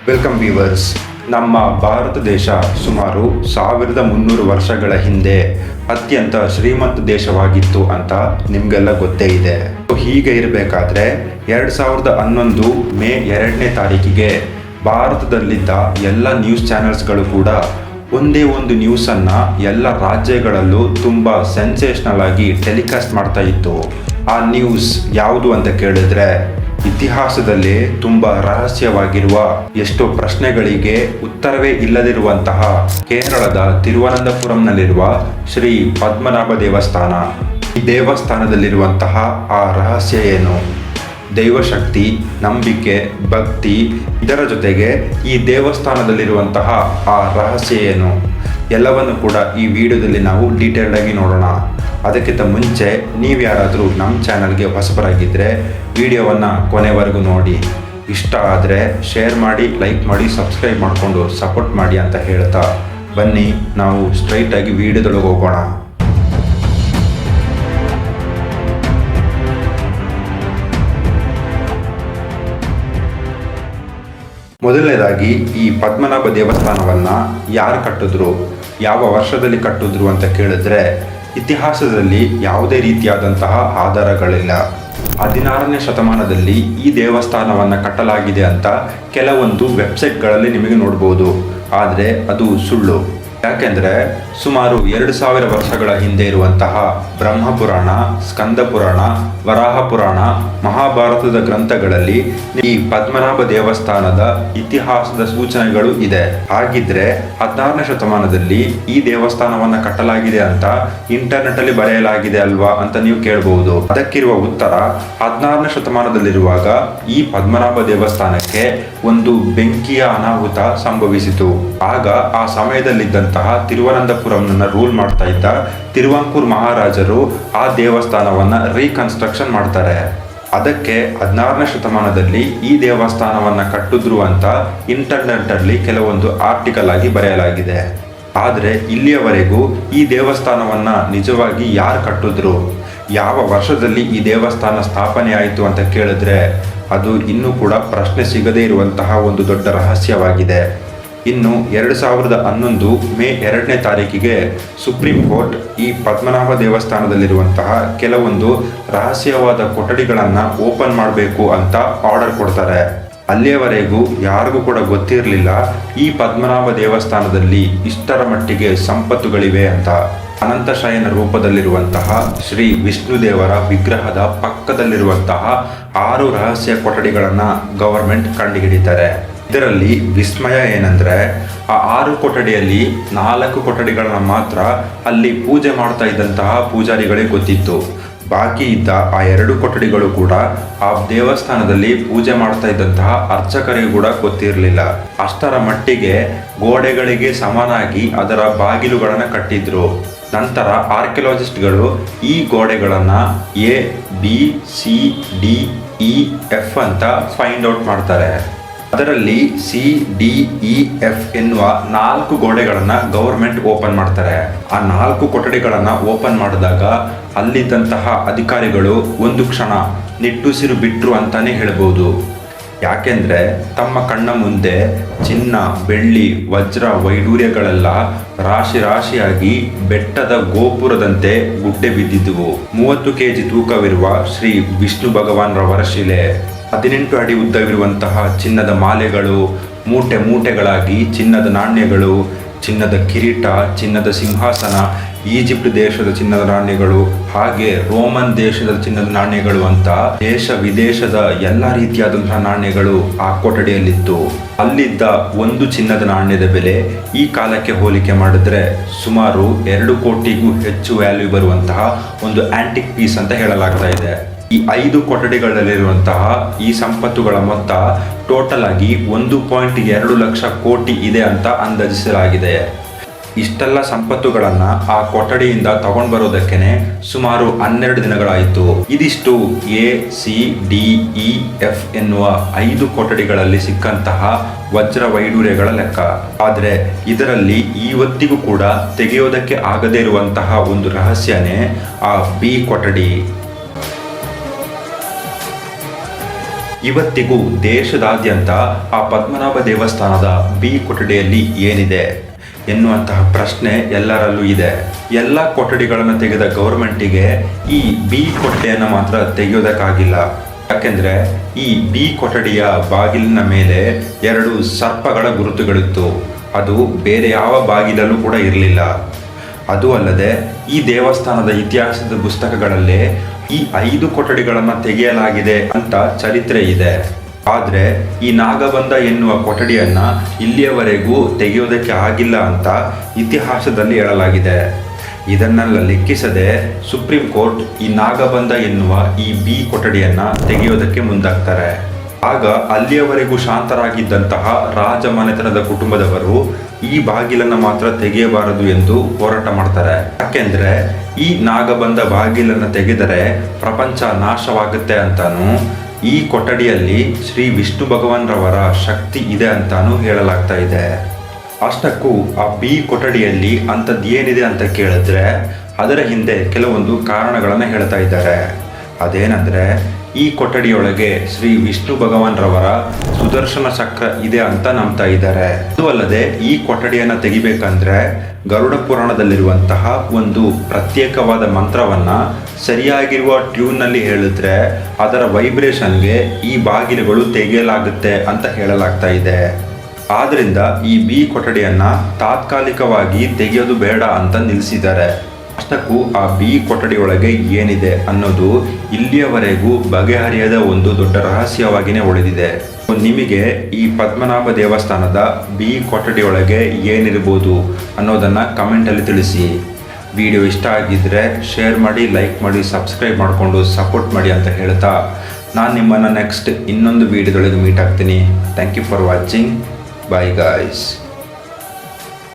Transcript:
Welcome viewers. ನಮ್ಮ ಭಾರತ ದೇಶ ಸುಮಾರು 1300 ವರ್ಷಗಳ ಹಿಂದೆ ಅತ್ಯಂತ ಶ್ರೀಮಂತ ದೇಶವಾಗಿತ್ತು ಅಂತ ನಿಮಗೆಲ್ಲ ಗೊತ್ತೇ ಇದೆ. ಹೀಗೆ ಇರಬೇಕಾದ್ರೆ 2011 ಮೇ 2ನೇ ತಾರೀಕಿಗೆ ಭಾರತದಲ್ಲಿದ್ದ ಎಲ್ಲ ನ್ಯೂಸ್ ಚಾನೆಲ್ಸ್ಗಳು ಕೂಡ ಒಂದೇ ಒಂದು ನ್ಯೂಸನ್ನು ಎಲ್ಲ ರಾಜ್ಯಗಳಲ್ಲೂ ತುಂಬ ಸೆನ್ಸೇಷನಲ್ ಆಗಿ ಟೆಲಿಕಾಸ್ಟ್ ಮಾಡ್ತಾ ಇತ್ತು. ಆ ನ್ಯೂಸ್ ಯಾವುದು ಅಂತ ಕೇಳಿದ್ರೆ, ಇತಿಹಾಸದಲ್ಲಿ ತುಂಬ ರಹಸ್ಯವಾಗಿರುವ ಎಷ್ಟೋ ಪ್ರಶ್ನೆಗಳಿಗೆ ಉತ್ತರವೇ ಇಲ್ಲದಿರುವಂತಹ ಕೇರಳದ ತಿರುವನಂತಪುರಂನಲ್ಲಿರುವ ಶ್ರೀ ಪದ್ಮನಾಭ ದೇವಸ್ಥಾನ. ಈ ದೇವಸ್ಥಾನದಲ್ಲಿರುವಂತಹ ಆ ರಹಸ್ಯ ಏನು, ದೈವಶಕ್ತಿ, ನಂಬಿಕೆ, ಭಕ್ತಿ, ಇದರ ಜೊತೆಗೆ ಈ ದೇವಸ್ಥಾನದಲ್ಲಿರುವಂತಹ ಆ ರಹಸ್ಯ ಏನು, ಎಲ್ಲವನ್ನು ಕೂಡ ಈ ವಿಡಿಯೋದಲ್ಲಿ ನಾವು ಡೀಟೇಲ್ಡ್ ಆಗಿ ನೋಡೋಣ. ಅದಕ್ಕಿಂತ ಮುಂಚೆ ನೀವು ಯಾರಾದರೂ ನಮ್ಮ ಚಾನಲ್ಗೆ ಹೊಸಬರಾಗಿದ್ದರೆ ವಿಡಿಯೋವನ್ನು ಕೊನೆವರೆಗೂ ನೋಡಿ. ಇಷ್ಟ ಆದರೆ ಶೇರ್ ಮಾಡಿ, ಲೈಕ್ ಮಾಡಿ, ಸಬ್ಸ್ಕ್ರೈಬ್ ಮಾಡಿಕೊಂಡು ಸಪೋರ್ಟ್ ಮಾಡಿ ಅಂತ ಹೇಳ್ತಾ ಬನ್ನಿ ನಾವು ಸ್ಟ್ರೈಟಾಗಿ ವಿಡಿಯೋದೊಳಗೆ ಹೋಗೋಣ. ಮೊದಲನೇದಾಗಿ ಈ ಪದ್ಮನಾಭ ದೇವಸ್ಥಾನವನ್ನು ಯಾರು ಕಟ್ಟಿದ್ರು, ಯಾವ ವರ್ಷದಲ್ಲಿ ಕಟ್ಟಿದ್ರು ಅಂತ ಕೇಳಿದ್ರೆ ಇತಿಹಾಸದಲ್ಲಿ ಯಾವುದೇ ರೀತಿಯಾದಂತಹ ಆಧಾರಗಳಿಲ್ಲ. 16ನೇ ಶತಮಾನದಲ್ಲಿ ಈ ದೇವಸ್ಥಾನವನ್ನು ಕಟ್ಟಲಾಗಿದೆ ಅಂತ ಕೆಲವೊಂದು ವೆಬ್ಸೈಟ್ಗಳಲ್ಲಿ ನಿಮಗೆ ನೋಡ್ಬೋದು. ಆದರೆ ಅದು ಸುಳ್ಳು. ಯಾಕೆಂದರೆ ಸುಮಾರು 2000 ವರ್ಷಗಳ ಹಿಂದೆ ಇರುವಂತಹ ಬ್ರಹ್ಮಪುರಾಣ, ಸ್ಕಂದ ಪುರಾಣ, ವರಾಹ ಪುರಾಣ, ಮಹಾಭಾರತದ ಗ್ರಂಥಗಳಲ್ಲಿ ಈ ಪದ್ಮನಾಭ ದೇವಸ್ಥಾನದ ಇತಿಹಾಸದ ಸೂಚನೆಗಳು ಇದೆ. ಹಾಗಿದ್ರೆ 16ನೇ ಶತಮಾನದಲ್ಲಿ ಈ ದೇವಸ್ಥಾನವನ್ನು ಕಟ್ಟಲಾಗಿದೆ ಅಂತ ಇಂಟರ್ನೆಟ್ ಅಲ್ಲಿ ಬರೆಯಲಾಗಿದೆ ಅಲ್ವಾ ಅಂತ ನೀವು ಕೇಳಬಹುದು. ಅದಕ್ಕಿರುವ ಉತ್ತರ, 16ನೇ ಶತಮಾನದಲ್ಲಿರುವಾಗ ಈ ಪದ್ಮನಾಭ ದೇವಸ್ಥಾನಕ್ಕೆ ಒಂದು ಬೆಂಕಿಯ ಅನಾಹುತ ಸಂಭವಿಸಿತು. ಆಗ ಆ ಸಮಯದಲ್ಲಿದ್ದಂತಹ ತಿರುವನಂತಪುರಂನ ರೂಲ್ ಮಾಡ್ತಾ ಇದ್ದ ತಿರುವಾಂಕೂರ್ ಮಹಾರಾಜರು ಆ ದೇವಸ್ಥಾನವನ್ನ ರೀಕನ್ಸ್ಟ್ರಕ್ಷನ್ ಮಾಡ್ತಾರೆ. ಅದಕ್ಕೆ 16ನೇ ಶತಮಾನದಲ್ಲಿ ಈ ದೇವಸ್ಥಾನವನ್ನ ಕಟ್ಟಿದ್ರು ಅಂತ ಇಂಟರ್ನೆಟ್ ಅಲ್ಲಿ ಕೆಲವೊಂದು ಆರ್ಟಿಕಲ್ ಆಗಿ ಬರೆಯಲಾಗಿದೆ. ಆದರೆ ಇಲ್ಲಿಯವರೆಗೂ ಈ ದೇವಸ್ಥಾನವನ್ನ ನಿಜವಾಗಿ ಯಾರು ಕಟ್ಟಿದ್ರು, ಯಾವ ವರ್ಷದಲ್ಲಿ ಈ ದೇವಸ್ಥಾನ ಸ್ಥಾಪನೆ ಆಯಿತು ಅಂತ ಕೇಳಿದ್ರೆ ಅದು ಇನ್ನೂ ಕೂಡ ಪ್ರಶ್ನೆ ಸಿಗದೇ ಇರುವಂತಹ ಒಂದು ದೊಡ್ಡ ರಹಸ್ಯವಾಗಿದೆ. ಇನ್ನು 2011 ಮೇ 2ನೇ ತಾರೀಕಿಗೆ ಸುಪ್ರೀಂ ಕೋರ್ಟ್ ಈ ಪದ್ಮನಾಭ ದೇವಸ್ಥಾನದಲ್ಲಿರುವಂತಹ ಕೆಲವೊಂದು ರಹಸ್ಯವಾದ ಕೊಠಡಿಗಳನ್ನು ಓಪನ್ ಮಾಡಬೇಕು ಅಂತ ಆರ್ಡರ್ ಕೊಡ್ತಾರೆ. ಅಲ್ಲಿಯವರೆಗೂ ಯಾರಿಗೂ ಕೂಡ ಗೊತ್ತಿರಲಿಲ್ಲ ಈ ಪದ್ಮನಾಭ ದೇವಸ್ಥಾನದಲ್ಲಿ ಇಷ್ಟರ ಮಟ್ಟಿಗೆ ಸಂಪತ್ತುಗಳಿವೆ ಅಂತ. ಅನಂತಶಯನ ರೂಪದಲ್ಲಿರುವಂತಹ ಶ್ರೀ ವಿಷ್ಣು ದೇವರ ವಿಗ್ರಹದ ಪಕ್ಕದಲ್ಲಿರುವಂತಹ 6 ರಹಸ್ಯ ಕೊಠಡಿಗಳನ್ನು ಗವರ್ಮೆಂಟ್ ಕಂಡುಹಿಡಿತಾರೆ. ಇದರಲ್ಲಿ ವಿಸ್ಮಯ ಏನಂದ್ರೆ, ಆ 6 ಕೊಠಡಿಯಲ್ಲಿ 4 ಕೊಠಡಿಗಳನ್ನ ಮಾತ್ರ ಅಲ್ಲಿ ಪೂಜೆ ಮಾಡ್ತಾ ಇದ್ದಂತಹ ಪೂಜಾರಿಗಳಿಗೆ ಗೊತ್ತಿತ್ತು. ಬಾಕಿ ಇದ್ದ ಆ 2 ಕೊಠಡಿಗಳು ಕೂಡ ಆ ದೇವಸ್ಥಾನದಲ್ಲಿ ಪೂಜೆ ಮಾಡ್ತಾ ಇದ್ದಂತಹ ಅರ್ಚಕರಿಗೂ ಕೂಡ ಗೊತ್ತಿರಲಿಲ್ಲ. ಅಷ್ಟರ ಮಟ್ಟಿಗೆ ಗೋಡೆಗಳಿಗೆ ಸಮನಾಗಿ ಅದರ ಬಾಗಿಲುಗಳನ್ನು ಕಟ್ಟಿದ್ರು. ನಂತರ ಆರ್ಕಿಯಾಲಜಿಸ್ಟ್ಗಳು ಈ ಗೋಡೆಗಳನ್ನು A, B, C, D, E, F ಅಂತ ಫೈಂಡ್ ಔಟ್ ಮಾಡ್ತಾರೆ. ಅದರಲ್ಲಿ C, D, E, F ಎನ್ನುವ 4 ಗೋಡೆಗಳನ್ನು ಗವರ್ಮೆಂಟ್ ಓಪನ್ ಮಾಡ್ತಾರೆ. ಆ 4 ಕೊಠಡಿಗಳನ್ನು ಓಪನ್ ಮಾಡಿದಾಗ ಅಲ್ಲಿದ್ದಂತಹ ಅಧಿಕಾರಿಗಳು ಒಂದು ಕ್ಷಣ ನಿಟ್ಟುಸಿರು ಬಿಟ್ರು ಅಂತಾನೆ ಹೇಳ್ಬೋದು. ಯಾಕೆಂದ್ರೆ ತಮ್ಮ ಕಣ್ಣ ಮುಂದೆ ಚಿನ್ನ, ಬೆಳ್ಳಿ, ವಜ್ರ, ವೈಡೂರ್ಯಗಳೆಲ್ಲ ರಾಶಿ ರಾಶಿಯಾಗಿ ಬೆಟ್ಟದ ಗೋಪುರದಂತೆ ಗುಡ್ಡೆ ಬಿದ್ದಿದ್ದುವು. 30 kg ತೂಕವಿರುವ ಶ್ರೀ ವಿಷ್ಣು ಭಗವಾನ್ ರವರ ಶಿಲೆ, 18 ಅಡಿ ಉದ್ದವಿರುವಂತಹ ಚಿನ್ನದ ಮಾಲೆಗಳು, ಮೂಟೆ ಮೂಟೆಗಳಾಗಿ ಚಿನ್ನದ ನಾಣ್ಯಗಳು, ಚಿನ್ನದ ಕಿರೀಟ, ಚಿನ್ನದ ಸಿಂಹಾಸನ, ಈಜಿಪ್ಟ್ ದೇಶದ ಚಿನ್ನದ ನಾಣ್ಯಗಳು, ಹಾಗೆ ರೋಮನ್ ದೇಶದ ಚಿನ್ನದ ನಾಣ್ಯಗಳು ಅಂತ ದೇಶ ವಿದೇಶದ ಎಲ್ಲ ರೀತಿಯಾದಂತಹ ನಾಣ್ಯಗಳು ಆ ಕೊಠಡಿಯಲ್ಲಿತ್ತು. ಅಲ್ಲಿದ್ದ ಒಂದು ಚಿನ್ನದ ನಾಣ್ಯದ ಬೆಲೆ ಈ ಕಾಲಕ್ಕೆ ಹೋಲಿಕೆ ಮಾಡಿದ್ರೆ ಸುಮಾರು 2 ಕೋಟಿಗೂ ಹೆಚ್ಚು ವ್ಯಾಲ್ಯೂ ಬರುವಂತಹ ಒಂದು ಆಂಟಿಕ್ ಪೀಸ್ ಅಂತ ಹೇಳಲಾಗ್ತಾ ಇದೆ. ಈ 5 ಕೊಠಡಿಗಳಲ್ಲಿರುವಂತಹ ಈ ಸಂಪತ್ತುಗಳ ಮೊತ್ತ ಟೋಟಲ್ ಆಗಿ 1.2 ಲಕ್ಷ ಕೋಟಿ ಇದೆ ಅಂತ ಅಂದಾಜಿಸಲಾಗಿದೆ. ಇಷ್ಟೆಲ್ಲ ಸಂಪತ್ತುಗಳನ್ನು ಆ ಕೊಠಡಿಯಿಂದ ತಗೊಂಡು ಬರೋದಕ್ಕೇನೆ ಸುಮಾರು 12 ದಿನಗಳಾಯಿತು. ಇದಿಷ್ಟು A, C, D, E, F ಎನ್ನುವ 5 ಕೊಠಡಿಗಳಲ್ಲಿ ಸಿಕ್ಕಂತಹ ವಜ್ರ ವೈಡೂರ್ಯಗಳ ಲೆಕ್ಕ. ಆದರೆ ಇದರಲ್ಲಿ ಇವತ್ತಿಗೂ ಕೂಡ ತೆಗೆಯೋದಕ್ಕೆ ಆಗದೇ ಇರುವಂತಹ ಒಂದು ರಹಸ್ಯನೇ ಆ B ಕೊಠಡಿ. ಇವತ್ತಿಗೂ ದೇಶದಾದ್ಯಂತ ಆ ಪದ್ಮನಾಭ ದೇವಸ್ಥಾನದ ಬಿ ಕೊಠಡಿಯಲ್ಲಿ ಏನಿದೆ ಎನ್ನುವಂತಹ ಪ್ರಶ್ನೆ ಎಲ್ಲರಲ್ಲೂ ಇದೆ. ಎಲ್ಲ ಕೊಠಡಿಗಳನ್ನು ತೆಗೆದ ಗೌರ್ಮೆಂಟಿಗೆ ಈ ಬಿ ಕೊಠಡಿಯನ್ನು ಮಾತ್ರ ತೆಗೆಯೋದಕ್ಕಾಗಿಲ್ಲ. ಯಾಕೆಂದ್ರೆ ಈ ಬಿ ಕೊಠಡಿಯ ಬಾಗಿಲಿನ ಮೇಲೆ 2 ಸರ್ಪಗಳ ಗುರುತುಗಳಿತ್ತು. ಅದು ಬೇರೆ ಯಾವ ಬಾಗಿಲಲ್ಲೂ ಕೂಡ ಇರಲಿಲ್ಲ. ಅದು ಅಲ್ಲದೆ ಈ ದೇವಸ್ಥಾನದ ಇತಿಹಾಸದ ಪುಸ್ತಕಗಳಲ್ಲೇ ಈ 5 ಕೊಠಡಿಗಳನ್ನು ತೆಗೆಯಲಾಗಿದೆ ಅಂತ ಚರಿತ್ರೆ ಇದೆ. ಆದರೆ ಈ ನಾಗಬಂಧ ಎನ್ನುವ ಕೊಠಡಿಯನ್ನ ಇಲ್ಲಿಯವರೆಗೂ ತೆಗೆಯೋದಕ್ಕೆ ಆಗಿಲ್ಲ ಅಂತ ಇತಿಹಾಸದಲ್ಲಿ ಹೇಳಲಾಗಿದೆ. ಇದನ್ನೆಲ್ಲ ಲೆಕ್ಕಿಸದೆ ಸುಪ್ರೀಂ ಕೋರ್ಟ್ ಈ ನಾಗಬಂಧ ಎನ್ನುವ ಈ ಬಿ ಕೊಠಡಿಯನ್ನ ತೆಗೆಯೋದಕ್ಕೆ ಮುಂದಾಗ್ತಾರೆ. ಆಗ ಅಲ್ಲಿಯವರೆಗೂ ಶಾಂತರಾಗಿದ್ದಂತಹ ರಾಜಮನೆತನದ ಕುಟುಂಬದವರು ಈ ಬಾಗಿಲನ್ನು ಮಾತ್ರ ತೆಗೆಯಬಾರದು ಎಂದು ಹೋರಾಟ ಮಾಡ್ತಾರೆ. ಯಾಕೆಂದ್ರೆ ಈ ನಾಗಬಂಧ ಬಾಗಿಲನ್ನು ತೆಗೆದರೆ ಪ್ರಪಂಚ ನಾಶವಾಗುತ್ತೆ ಅಂತಾನು, ಈ ಕೊಠಡಿಯಲ್ಲಿ ಶ್ರೀ ವಿಷ್ಣು ಭಗವಾನ್ರವರ ಶಕ್ತಿ ಇದೆ ಅಂತಾನು ಹೇಳಲಾಗ್ತಾ ಇದೆ. ಅಷ್ಟಕ್ಕೂ ಆ ಬಿ ಕೊಠಡಿಯಲ್ಲಿ ಅಂಥದ್ದು ಏನಿದೆ ಅಂತ ಕೇಳಿದ್ರೆ ಅದರ ಹಿಂದೆ ಕೆಲವೊಂದು ಕಾರಣಗಳನ್ನು ಹೇಳ್ತಾ ಇದ್ದಾರೆ. ಅದೇನೆಂದರೆ ಈ ಕೊಠಡಿಯೊಳಗೆ ಶ್ರೀ ವಿಷ್ಣು ಭಗವಾನ್ರವರ ಸುದರ್ಶನ ಚಕ್ರ ಇದೆ ಅಂತ ನಂಬ್ತಾ ಇದ್ದಾರೆ. ಅದು ಅಲ್ಲದೆ ಈ ಕೊಠಡಿಯನ್ನು ತೆಗಿಬೇಕಂದ್ರೆ ಗರುಡ ಪುರಾಣದಲ್ಲಿರುವಂತಹ ಒಂದು ಪ್ರತ್ಯೇಕವಾದ ಮಂತ್ರವನ್ನ ಸರಿಯಾಗಿರುವ ಟ್ಯೂನ್ನಲ್ಲಿ ಹೇಳಿದ್ರೆ ಅದರ ವೈಬ್ರೇಷನ್ಗೆ ಈ ಬಾಗಿಲುಗಳು ತೆಗೆಯಲಾಗುತ್ತೆ ಅಂತ ಹೇಳಲಾಗ್ತಾ ಇದೆ. ಆದ್ರಿಂದ ಈ ಬಿ ಕೊಠಡಿಯನ್ನ ತಾತ್ಕಾಲಿಕವಾಗಿ ತೆಗೆಯೋದು ಬೇಡ ಅಂತ ನಿಲ್ಲಿಸಿದ್ದಾರೆ. ಅಷ್ಟಕ್ಕೂ ಆ ಬಿ ಕೊಠಡಿಯೊಳಗೆ ಏನಿದೆ ಅನ್ನೋದು ಇಲ್ಲಿಯವರೆಗೂ ಬಗೆಹರಿಯದ ಒಂದು ದೊಡ್ಡ ರಹಸ್ಯವಾಗಿಯೇ ಉಳಿದಿದೆ. ನಿಮಗೆ ಈ ಪದ್ಮನಾಭ ದೇವಸ್ಥಾನದ ಬಿ ಕೊಠಡಿಯೊಳಗೆ ಏನಿರ್ಬೋದು ಅನ್ನೋದನ್ನು ಕಮೆಂಟಲ್ಲಿ ತಿಳಿಸಿ. ವಿಡಿಯೋ ಇಷ್ಟ ಆಗಿದ್ದರೆ ಶೇರ್ ಮಾಡಿ, ಲೈಕ್ ಮಾಡಿ, ಸಬ್ಸ್ಕ್ರೈಬ್ ಮಾಡಿಕೊಂಡು ಸಪೋರ್ಟ್ ಮಾಡಿ ಅಂತ ಹೇಳ್ತಾ ನಾನು ನಿಮ್ಮನ್ನು ನೆಕ್ಸ್ಟ್ ಇನ್ನೊಂದು ವಿಡಿಯೋದೊಳಗೆ ಮೀಟ್ ಆಗ್ತೀನಿ. Thank you for watching. Bye guys.